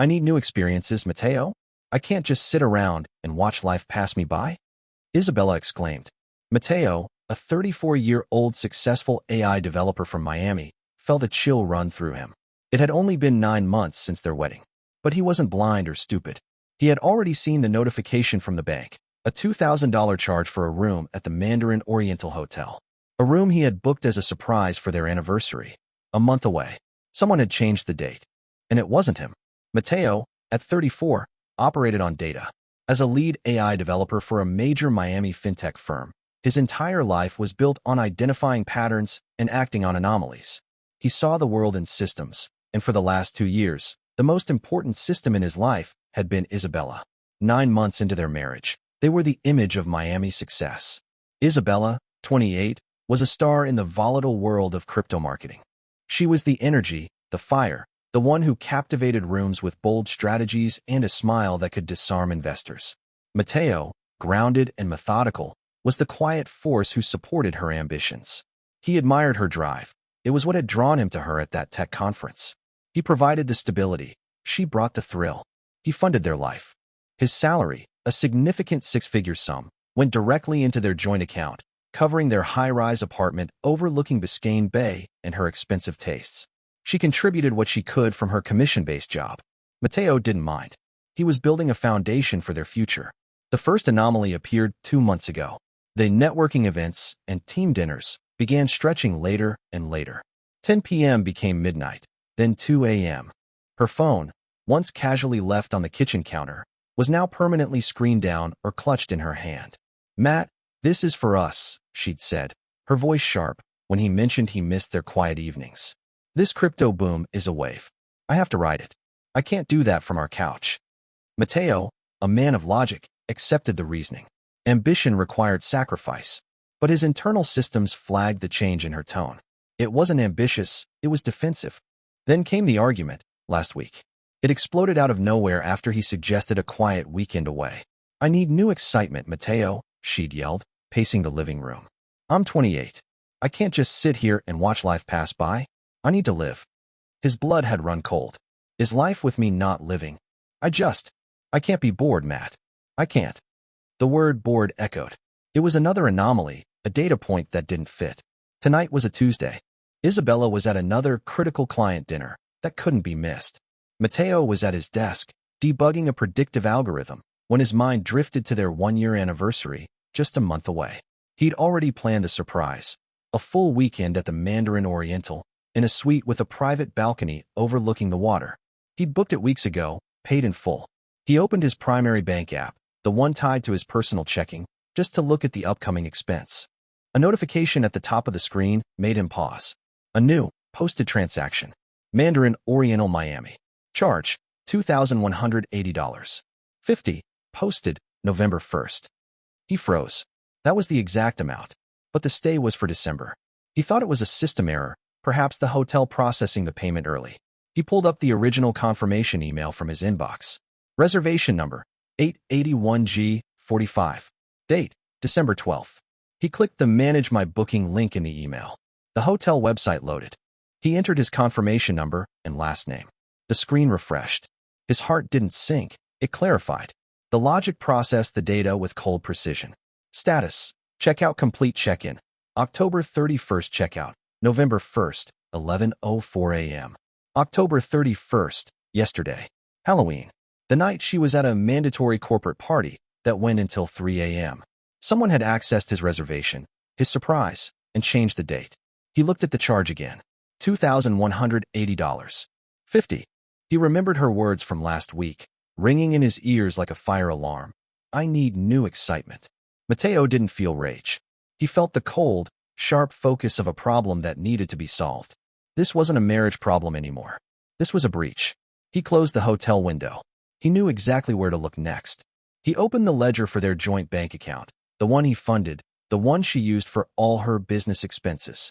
I need new experiences, Mateo. I can't just sit around and watch life pass me by. Isabella exclaimed. Mateo, a 34-year-old successful AI developer from Miami, felt a chill run through him. It had only been 9 months since their wedding. But he wasn't blind or stupid. He had already seen the notification from the bank, a $2,000 charge for a room at the Mandarin Oriental Hotel. A room he had booked as a surprise for their anniversary. A month away. Someone had changed the date. And it wasn't him. Mateo, at 34, operated on data. As a lead AI developer for a major Miami fintech firm, his entire life was built on identifying patterns and acting on anomalies. He saw the world in systems, and for the last 2 years, the most important system in his life had been Isabella. 9 months into their marriage, they were the image of Miami's success. Isabella, 28, was a star in the volatile world of crypto marketing. She was the energy, the fire, the one who captivated rooms with bold strategies and a smile that could disarm investors. Mateo, grounded and methodical, was the quiet force who supported her ambitions. He admired her drive. It was what had drawn him to her at that tech conference. He provided the stability. She brought the thrill. He funded their life. His salary, a significant 6-figure sum, went directly into their joint account, covering their high-rise apartment overlooking Biscayne Bay and her expensive tastes. She contributed what she could from her commission-based job. Mateo didn't mind. He was building a foundation for their future. The first anomaly appeared 2 months ago. The networking events and team dinners began stretching later and later. 10 p.m. became midnight, then 2 a.m. Her phone, once casually left on the kitchen counter, was now permanently screened down or clutched in her hand. Matt, this is for us, she'd said, her voice sharp, when he mentioned he missed their quiet evenings. This crypto boom is a wave. I have to ride it. I can't do that from our couch. Mateo, a man of logic, accepted the reasoning. Ambition required sacrifice, but his internal systems flagged the change in her tone. It wasn't ambitious, it was defensive. Then came the argument, last week. It exploded out of nowhere after he suggested a quiet weekend away. I need new excitement, Mateo, she'd yelled, pacing the living room. I'm 28. I can't just sit here and watch life pass by. I need to live. His blood had run cold. Is life with me not living? I can't be bored, Matt. I can't. The word bored echoed. It was another anomaly, a data point that didn't fit. Tonight was a Tuesday. Isabella was at another critical client dinner that couldn't be missed. Mateo was at his desk, debugging a predictive algorithm, when his mind drifted to their 1-year anniversary, just a month away. He'd already planned the surprise, a full weekend at the Mandarin Oriental, in a suite with a private balcony overlooking the water. He'd booked it weeks ago, paid in full. He opened his primary bank app, the one tied to his personal checking, just to look at the upcoming expense. A notification at the top of the screen made him pause. A new, posted transaction. Mandarin Oriental Miami. Charge, $2,180. 50, posted, November 1st. He froze. That was the exact amount. But the stay was for December. He thought it was a system error, perhaps the hotel processing the payment early. He pulled up the original confirmation email from his inbox. Reservation number, 881G45. Date, December 12th. He clicked the Manage My Booking link in the email. The hotel website loaded. He entered his confirmation number and last name. The screen refreshed. His heart didn't sink, it clarified. The logic processed the data with cold precision. Status, checkout complete check-in. October 31st checkout, November 1st, 11:04 a.m. October 31st, yesterday. Halloween. The night she was at a mandatory corporate party that went until 3 a.m. Someone had accessed his reservation, his surprise, and changed the date. He looked at the charge again. $2,180. 50. He remembered her words from last week, ringing in his ears like a fire alarm. I need new excitement. Mateo didn't feel rage. He felt the cold, sharp focus of a problem that needed to be solved. This wasn't a marriage problem anymore. This was a breach. He closed the hotel window. He knew exactly where to look next. He opened the ledger for their joint bank account, the one he funded, the one she used for all her business expenses.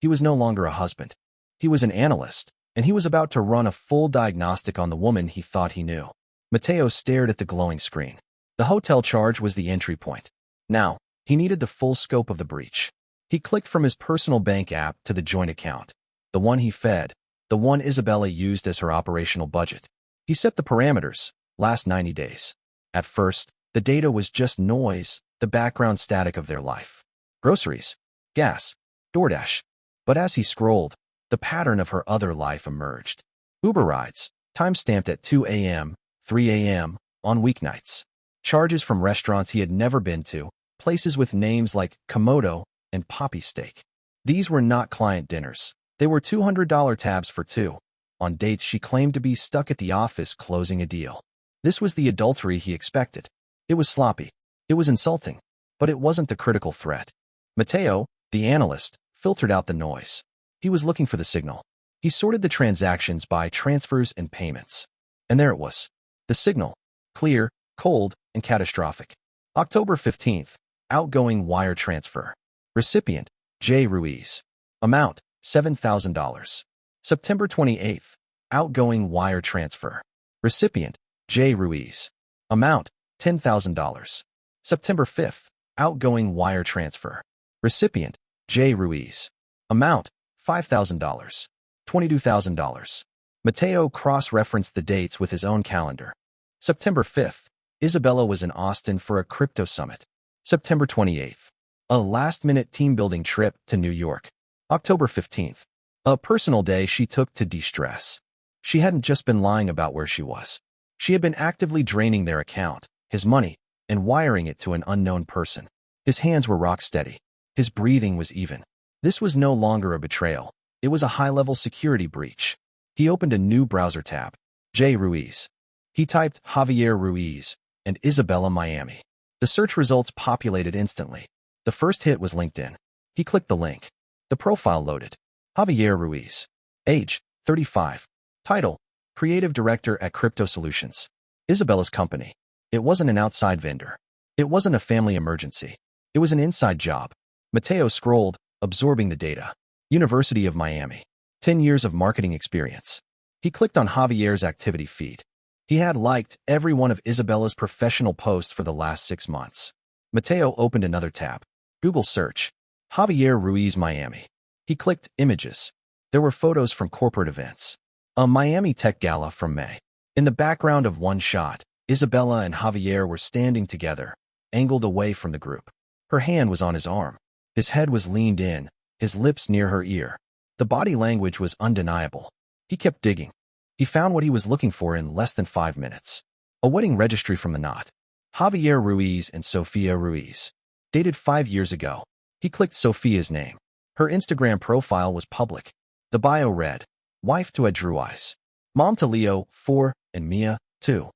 He was no longer a husband. He was an analyst, and he was about to run a full diagnostic on the woman he thought he knew. Mateo stared at the glowing screen. The hotel charge was the entry point. Now, he needed the full scope of the breach. He clicked from his personal bank app to the joint account, the one he fed, the one Isabella used as her operational budget. He set the parameters, last 90 days. At first, the data was just noise, the background static of their life. Groceries, gas, DoorDash. But as he scrolled, the pattern of her other life emerged. Uber rides, time-stamped at 2 a.m., 3 a.m., on weeknights. Charges from restaurants he had never been to, places with names like Komodo and Poppy Steak. These were not client dinners. They were $200 tabs for two, on dates she claimed to be stuck at the office closing a deal. This was the adultery he expected. It was sloppy. It was insulting. But it wasn't the critical threat. Mateo, the analyst, filtered out the noise. He was looking for the signal. He sorted the transactions by transfers and payments. And there it was. The signal. Clear, cold, and catastrophic. October 15th. Outgoing wire transfer. Recipient, J. Ruiz. Amount, $7,000. September 28th. Outgoing wire transfer. Recipient, J. Ruiz. Amount, $10,000. September 5th. Outgoing wire transfer. Recipient, J. Ruiz. Amount, $5,000. $22,000. Mateo cross-referenced the dates with his own calendar. September 5th. Isabella was in Austin for a crypto summit. September 28th. A last-minute team-building trip to New York. October 15th. A personal day she took to de-stress. She hadn't just been lying about where she was. She had been actively draining their account, his money, and wiring it to an unknown person. His hands were rock steady. His breathing was even. This was no longer a betrayal. It was a high-level security breach. He opened a new browser tab. J. Ruiz. He typed Javier Ruiz and Isabella Miami. The search results populated instantly. The first hit was LinkedIn. He clicked the link. The profile loaded. Javier Ruiz. Age, 35. Title, Creative Director at Crypto Solutions. Isabella's company. It wasn't an outside vendor. It wasn't a family emergency. It was an inside job. Mateo scrolled, absorbing the data. University of Miami. 10 years of marketing experience. He clicked on Javier's activity feed. He had liked every one of Isabella's professional posts for the last 6 months. Mateo opened another tab. Google search. Javier Ruiz Miami. He clicked Images. There were photos from corporate events. A Miami Tech Gala from May. In the background of one shot, Isabella and Javier were standing together, angled away from the group. Her hand was on his arm. His head was leaned in, his lips near her ear. The body language was undeniable. He kept digging. He found what he was looking for in less than 5 minutes. A wedding registry from the knot. Javier Ruiz and Sofia Ruiz. Dated 5 years ago. He clicked Sofia's name. Her Instagram profile was public. The bio read, wife to Ed Ruiz. Mom to Leo, 4, and Mia, 2.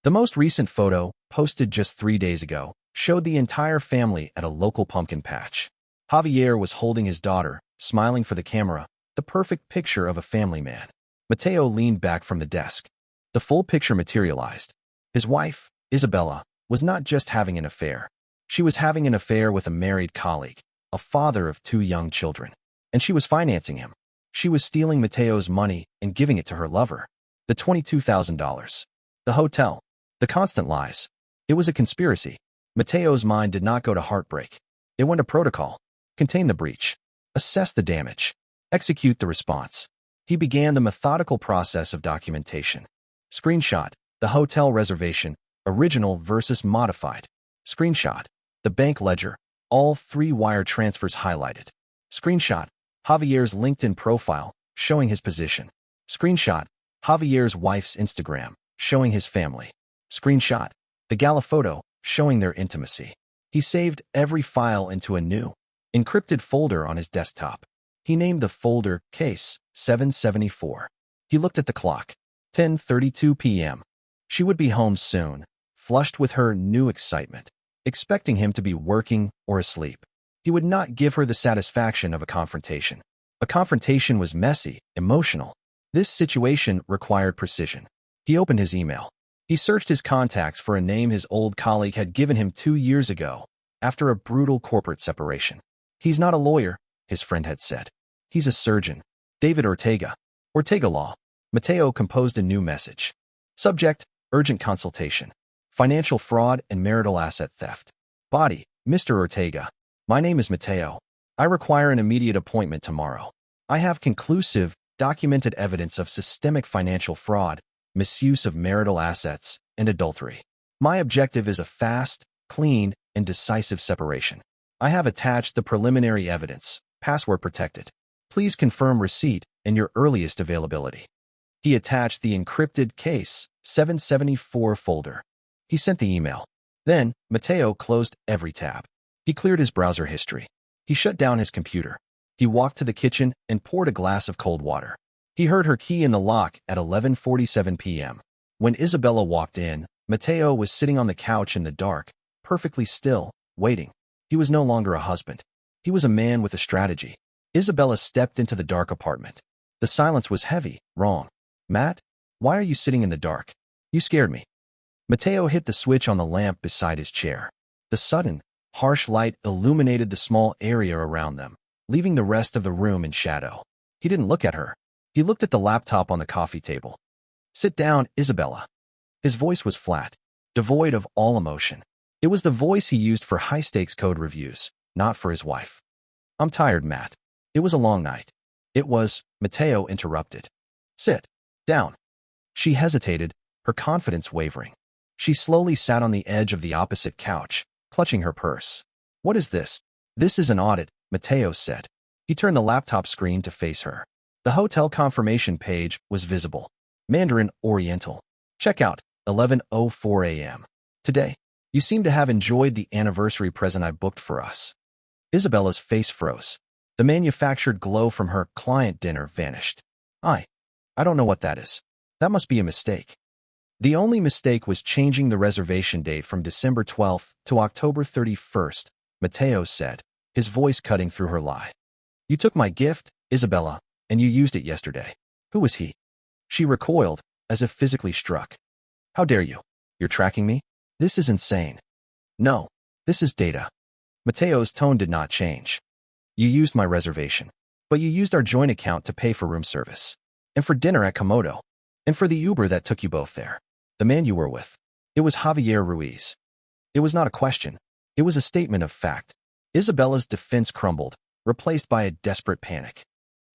The most recent photo, posted just 3 days ago, showed the entire family at a local pumpkin patch. Javier was holding his daughter, smiling for the camera, the perfect picture of a family man. Mateo leaned back from the desk. The full picture materialized. His wife, Isabella, was not just having an affair. She was having an affair with a married colleague, a father of 2 young children. And she was financing him. She was stealing Mateo's money and giving it to her lover. The $22,000. The hotel. The constant lies. It was a conspiracy. Mateo's mind did not go to Heartbreak. It went to protocol. Contain the breach. Assess the damage. Execute the response. He began the methodical process of documentation. Screenshot. The hotel reservation. Original versus modified. Screenshot. The bank ledger. All 3 wire transfers highlighted. Screenshot. Javier's LinkedIn profile, showing his position. Screenshot. Javier's wife's Instagram, showing his family. Screenshot. The gala photo, showing their intimacy. He saved every file into a new, encrypted folder on his desktop. He named the folder Case 774. He looked at the clock. 10:32 p.m. She would be home soon, flushed with her new excitement, expecting him to be working or asleep. He would not give her the satisfaction of a confrontation. A confrontation was messy, emotional. This situation required precision. He opened his email. He searched his contacts for a name his old colleague had given him 2 years ago, after a brutal corporate separation. He's not a lawyer, his friend had said. He's a surgeon. David Ortega. Ortega Law. Mateo composed a new message. Subject, urgent consultation. Financial fraud and marital asset theft. Body, Mr. Ortega. My name is Mateo. I require an immediate appointment tomorrow. I have conclusive, documented evidence of systemic financial fraud, misuse of marital assets, and adultery. My objective is a fast, clean, and decisive separation. I have attached the preliminary evidence, password protected. Please confirm receipt and your earliest availability. He attached the encrypted Case 774 folder. He sent the email. Then, Matteo closed every tab. He cleared his browser history. He shut down his computer. He walked to the kitchen and poured a glass of cold water. He heard her key in the lock at 11:47 p.m. When Isabella walked in, Matteo was sitting on the couch in the dark, perfectly still, waiting. He was no longer a husband. He was a man with a strategy. Isabella stepped into the dark apartment. The silence was heavy. Wrong. Matt, why are you sitting in the dark? You scared me. Matteo hit the switch on the lamp beside his chair. The sudden, harsh light illuminated the small area around them, leaving the rest of the room in shadow. He didn't look at her. He looked at the laptop on the coffee table. Sit down, Isabella. His voice was flat, devoid of all emotion. It was the voice he used for high-stakes code reviews, not for his wife. I'm tired, Matt. It was a long night. It was, Matteo interrupted. Sit down. She hesitated, her confidence wavering. She slowly sat on the edge of the opposite couch, clutching her purse. What is this? This is an audit, Matteo said. He turned the laptop screen to face her. The hotel confirmation page was visible. Mandarin Oriental. Checkout, 11:04 a.m. Today. You seem to have enjoyed the anniversary present I booked for us. Isabella's face froze. The manufactured glow from her client dinner vanished. I don't know what that is. That must be a mistake. The only mistake was changing the reservation date from December 12th to October 31st, Matteo said, his voice cutting through her lie. You took my gift, Isabella, and you used it yesterday. Who was he? She recoiled, as if physically struck. How dare you? You're tracking me? This is insane. No, this is data. Matteo's tone did not change. You used my reservation, but you used our joint account to pay for room service, and for dinner at Komodo, and for the Uber that took you both there. The man you were with. It was Javier Ruiz. It was not a question. It was a statement of fact. Isabella's defense crumbled, replaced by a desperate panic.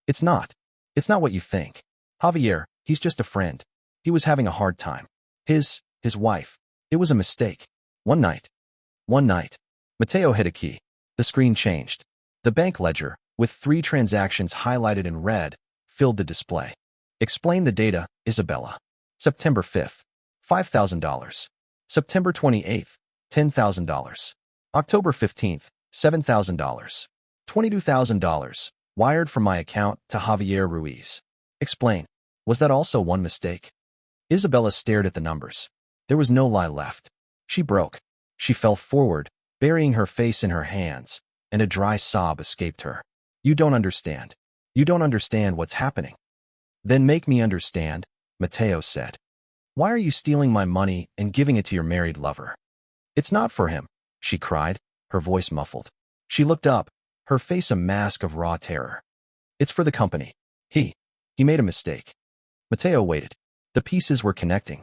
It's not. It's not what you think. Javier, he's just a friend. He was having a hard time. His wife. It was a mistake. One night. Matteo hit a key. The screen changed. The bank ledger, with 3 transactions highlighted in red, filled the display. Explain the data, Isabella. September 5th, $5,000. September 28th, $10,000. October 15th, $7,000. $22,000, wired from my account to Javier Ruiz. Explain. Was that also one mistake? Isabella stared at the numbers. There was no lie left. She broke. She fell forward, burying her face in her hands, and a dry sob escaped her. You don't understand. You don't understand what's happening. Then make me understand, Matteo said. Why are you stealing my money and giving it to your married lover? It's not for him, she cried, her voice muffled. She looked up, her face a mask of raw terror. It's for the company. He made a mistake. Matteo waited. The pieces were connecting.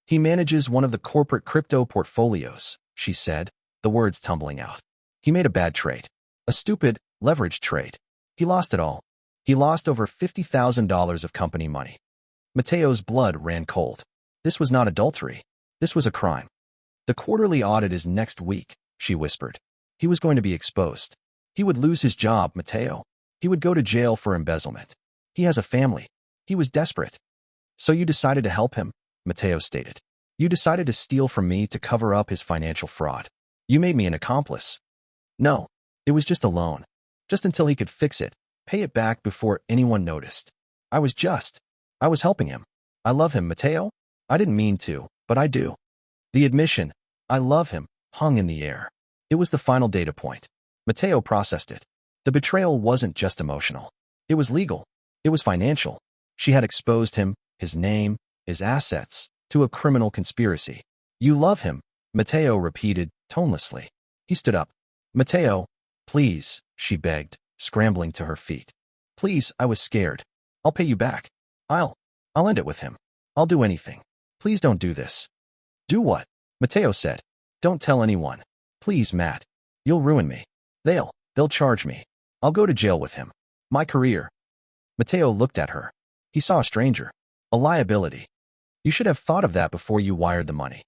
He manages one of the corporate crypto portfolios, she said, the words tumbling out. He made a bad trade. A stupid, leveraged trade. He lost it all. He lost over $50,000 of company money. Matteo's blood ran cold. This was not adultery. This was a crime. The quarterly audit is next week, she whispered. He was going to be exposed. He would lose his job, Matteo. He would go to jail for embezzlement. He has a family. He was desperate. So you decided to help him, Matteo stated. You decided to steal from me to cover up his financial fraud. You made me an accomplice. No, it was just a loan. Just until he could fix it, pay it back before anyone noticed. I was helping him. I love him, Matteo. I didn't mean to, but I do. The admission, I love him, hung in the air. It was the final data point. Matteo processed it. The betrayal wasn't just emotional. It was legal. It was financial. She had exposed him, his name, his assets, to a criminal conspiracy. You love him, Matteo repeated, tonelessly. He stood up. Matteo, please, she begged, scrambling to her feet. Please, I was scared. I'll pay you back. I'll end it with him. I'll do anything. Please don't do this. Do what? Matteo said. Don't tell anyone. Please, Matt. You'll ruin me. They'll charge me. I'll go to jail with him. My career. Matteo looked at her. He saw a stranger. A liability. You should have thought of that before you wired the money.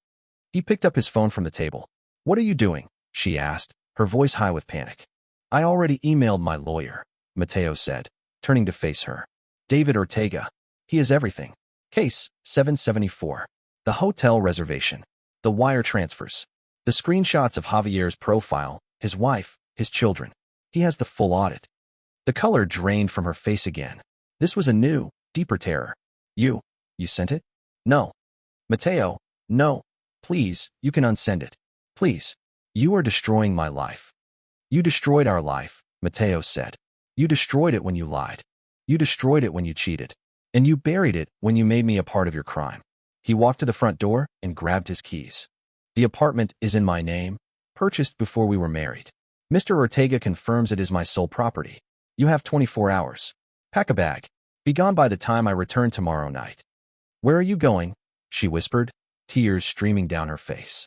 He picked up his phone from the table. What are you doing? She asked, her voice high with panic. I already emailed my lawyer, Mateo said, turning to face her. David Ortega. He has everything. Case 774. The hotel reservation. The wire transfers. The screenshots of Javier's profile, his wife, his children. He has the full audit. The color drained from her face again. This was a new, deeper terror. You sent it? No. Mateo, no. Please, you can unsend it. Please. You are destroying my life. You destroyed our life, Mateo said. You destroyed it when you lied. You destroyed it when you cheated. And you buried it when you made me a part of your crime. He walked to the front door and grabbed his keys. The apartment is in my name, purchased before we were married. Mr. Ortega confirms it is my sole property. You have 24 hours. Pack a bag. Be gone by the time I return tomorrow night. Where are you going? She whispered, tears streaming down her face.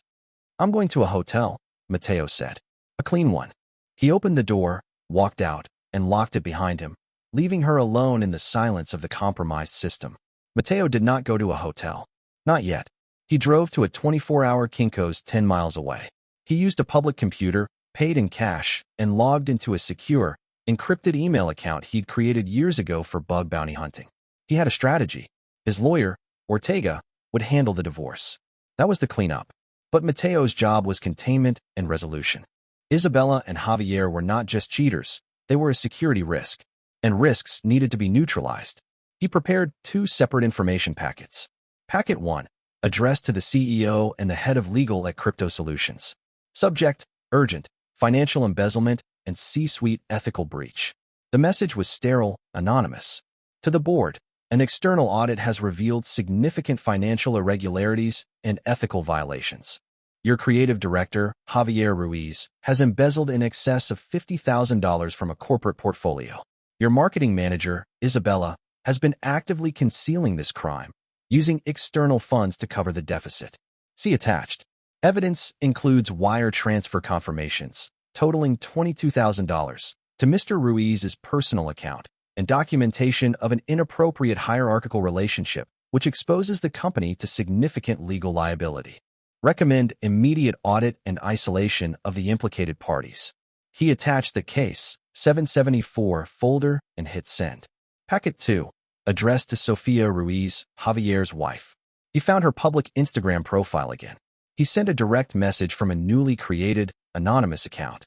I'm going to a hotel, Mateo said. A clean one. He opened the door, walked out, and locked it behind him, leaving her alone in the silence of the compromised system. Mateo did not go to a hotel. Not yet. He drove to a 24-hour Kinko's 10 miles away. He used a public computer, paid in cash, and logged into a secure, encrypted email account he'd created years ago for bug bounty hunting. He had a strategy. His lawyer, Ortega, would handle the divorce. That was the cleanup. But Mateo's job was containment and resolution. Isabella and Javier were not just cheaters, they were a security risk, and risks needed to be neutralized. He prepared 2 separate information packets. Packet 1, addressed to the CEO and the head of legal at Crypto Solutions. Subject, urgent, financial embezzlement, and C-suite ethical breach. The message was sterile, anonymous. To the board, an external audit has revealed significant financial irregularities and ethical violations. Your creative director, Javier Ruiz, has embezzled in excess of $50,000 from a corporate portfolio. Your marketing manager, Isabella, has been actively concealing this crime, using external funds to cover the deficit. See attached. Evidence includes wire transfer confirmations, totaling $22,000, to Mr. Ruiz's personal account, and documentation of an inappropriate hierarchical relationship, which exposes the company to significant legal liability. Recommend immediate audit and isolation of the implicated parties. He attached the Case 774 folder and hit send. Packet 2, addressed to Sofia Ruiz, Javier's wife. He found her public Instagram profile again. He sent a direct message from a newly created, anonymous account.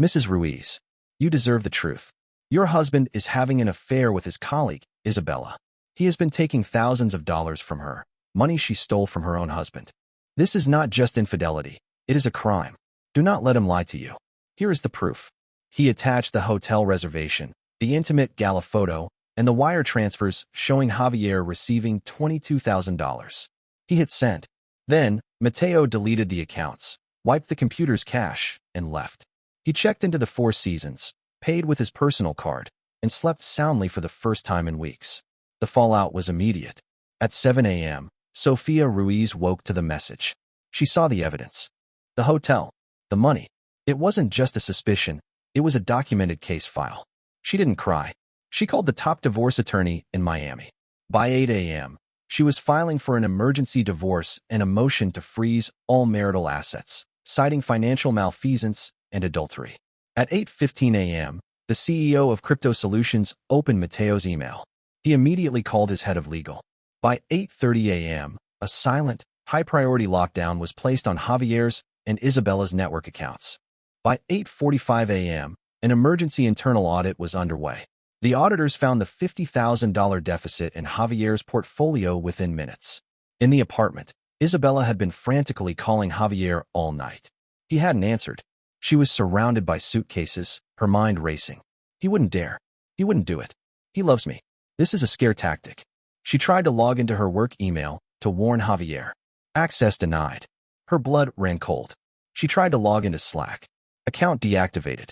Mrs. Ruiz, you deserve the truth. Your husband is having an affair with his colleague, Isabella. He has been taking thousands of dollars from her, money she stole from her own husband. This is not just infidelity, it is a crime. Do not let him lie to you. Here is the proof. He attached the hotel reservation, the intimate gala photo, and the wire transfers showing Javier receiving $22,000. He hit send. Then, Mateo deleted the accounts, wiped the computer's cache, and left. He checked into the Four Seasons, paid with his personal card, and slept soundly for the first time in weeks. The fallout was immediate. At 7 a.m., Sofia Ruiz woke to the message. She saw the evidence. The hotel. The money. It wasn't just a suspicion, it was a documented case file. She didn't cry. She called the top divorce attorney in Miami. By 8 a.m., she was filing for an emergency divorce and a motion to freeze all marital assets, citing financial malfeasance and adultery. At 8:15 a.m., the CEO of Crypto Solutions opened Mateo's email. He immediately called his head of legal. By 8:30 a.m., a silent, high-priority lockdown was placed on Javier's and Isabella's network accounts. By 8:45 a.m., an emergency internal audit was underway. The auditors found the $50,000 deficit in Javier's portfolio within minutes. In the apartment, Isabella had been frantically calling Javier all night. He hadn't answered. She was surrounded by suitcases, her mind racing. He wouldn't dare. He wouldn't do it. He loves me. This is a scare tactic. She tried to log into her work email to warn Javier. Access denied. Her blood ran cold. She tried to log into Slack. Account deactivated.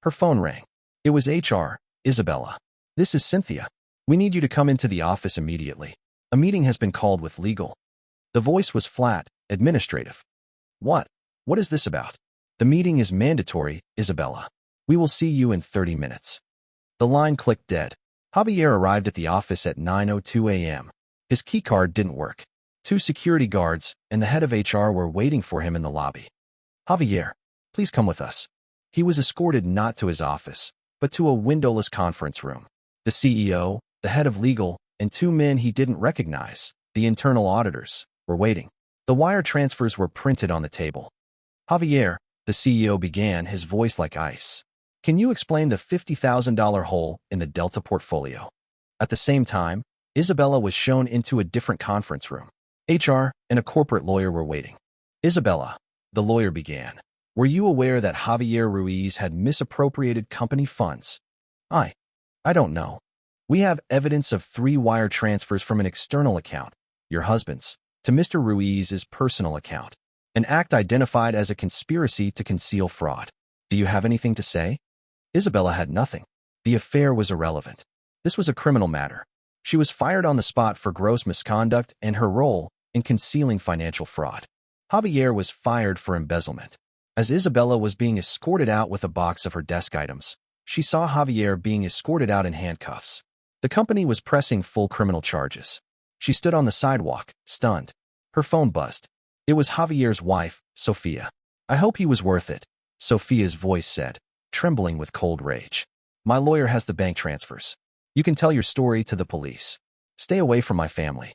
Her phone rang. It was HR, Isabella. This is Cynthia. We need you to come into the office immediately. A meeting has been called with legal. The voice was flat, administrative. What? What is this about? The meeting is mandatory, Isabella. We will see you in 30 minutes. The line clicked dead. Javier arrived at the office at 9:02 a.m. His keycard didn't work. Two security guards and the head of HR were waiting for him in the lobby. Javier, please come with us. He was escorted not to his office, but to a windowless conference room. The CEO, the head of legal, and two men he didn't recognize, the internal auditors, were waiting. The wire transfers were printed on the table. Javier, the CEO began, his voice like ice. Can you explain the $50,000 hole in the Delta portfolio? At the same time, Isabella was shown into a different conference room. HR and a corporate lawyer were waiting. Isabella, the lawyer began. Were you aware that Javier Ruiz had misappropriated company funds? I don't know. We have evidence of 3 wire transfers from an external account, your husband's, to Mr. Ruiz's personal account, an act identified as a conspiracy to conceal fraud. Do you have anything to say? Isabella had nothing. The affair was irrelevant. This was a criminal matter. She was fired on the spot for gross misconduct and her role in concealing financial fraud. Javier was fired for embezzlement. As Isabella was being escorted out with a box of her desk items, she saw Javier being escorted out in handcuffs. The company was pressing full criminal charges. She stood on the sidewalk, stunned. Her phone buzzed. It was Javier's wife, Sophia. I hope he was worth it, Sophia's voice said, trembling with cold rage. My lawyer has the bank transfers. You can tell your story to the police. Stay away from my family.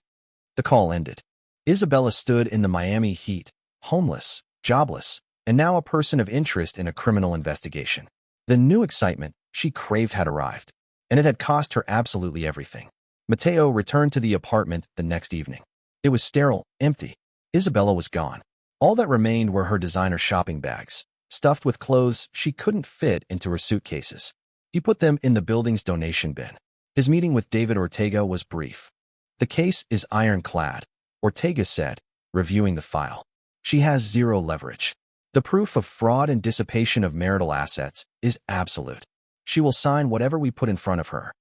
The call ended. Isabella stood in the Miami heat, homeless, jobless, and now a person of interest in a criminal investigation. The new excitement she craved had arrived, and it had cost her absolutely everything. Mateo returned to the apartment the next evening. It was sterile, empty. Isabella was gone. All that remained were her designer shopping bags, stuffed with clothes she couldn't fit into her suitcases. He put them in the building's donation bin. His meeting with David Ortega was brief. The case is ironclad, Ortega said, reviewing the file. She has zero leverage. The proof of fraud and dissipation of marital assets is absolute. She will sign whatever we put in front of her.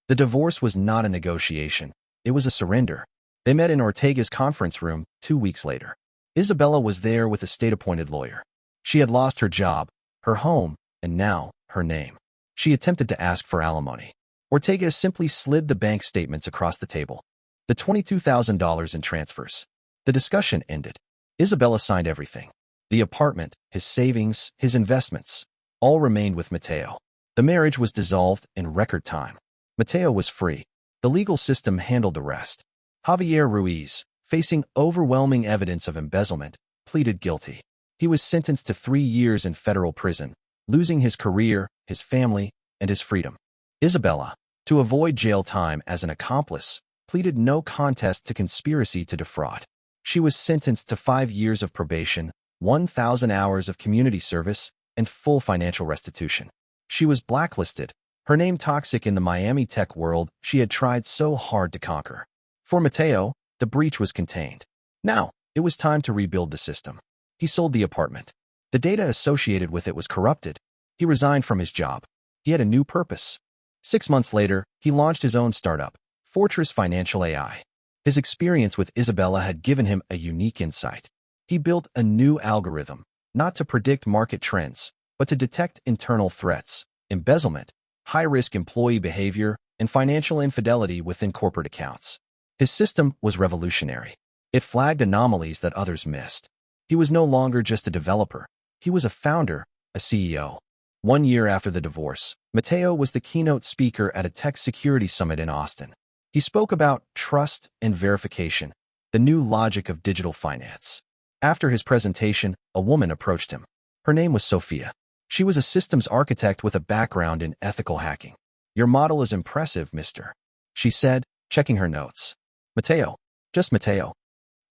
The divorce was not a negotiation. It was a surrender. They met in Ortega's conference room 2 weeks later. Isabella was there with a state-appointed lawyer. She had lost her job, her home, and now her name. She attempted to ask for alimony. Ortega simply slid the bank statements across the table. The $22,000 in transfers. The discussion ended. Isabella signed everything. The apartment, his savings, his investments, all remained with Mateo. The marriage was dissolved in record time. Mateo was free. The legal system handled the rest. Javier Ruiz, facing overwhelming evidence of embezzlement, pleaded guilty. He was sentenced to 3 years in federal prison, losing his career, his family, and his freedom. Isabella, to avoid jail time as an accomplice, pleaded no contest to conspiracy to defraud. She was sentenced to 5 years of probation, 1,000 hours of community service, and full financial restitution. She was blacklisted, her name toxic in the Miami tech world she had tried so hard to conquer. For Mateo, the breach was contained. Now, it was time to rebuild the system. He sold the apartment. The data associated with it was corrupted. He resigned from his job. He had a new purpose. 6 months later, he launched his own startup, Fortress Financial AI. His experience with Isabella had given him a unique insight. He built a new algorithm, not to predict market trends, but to detect internal threats, embezzlement, high-risk employee behavior, and financial infidelity within corporate accounts. His system was revolutionary. It flagged anomalies that others missed. He was no longer just a developer. He was a founder, a CEO. 1 year after the divorce, Mateo was the keynote speaker at a tech security summit in Austin. He spoke about trust and verification, the new logic of digital finance. After his presentation, a woman approached him. Her name was Sophia. She was a systems architect with a background in ethical hacking. Your model is impressive, mister, she said, checking her notes. Mateo, just Mateo.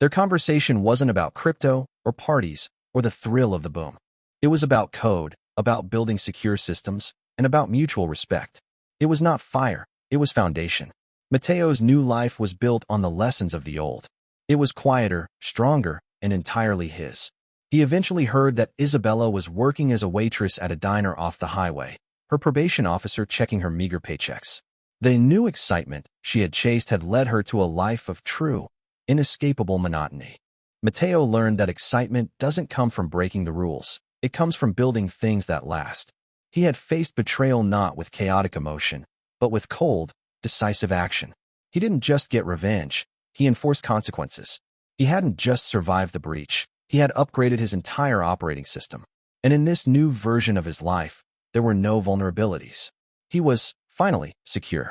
Their conversation wasn't about crypto or parties or the thrill of the boom. It was about code, about building secure systems, and about mutual respect. It was not fire, it was foundation. Mateo's new life was built on the lessons of the old. It was quieter, stronger, and entirely his. He eventually heard that Isabella was working as a waitress at a diner off the highway, her probation officer checking her meager paychecks. The new excitement she had chased had led her to a life of true, inescapable monotony. Mateo learned that excitement doesn't come from breaking the rules. It comes from building things that last. He had faced betrayal not with chaotic emotion, but with cold, decisive action. He didn't just get revenge, he enforced consequences. He hadn't just survived the breach, he had upgraded his entire operating system. And in this new version of his life, there were no vulnerabilities. He was, finally, secure.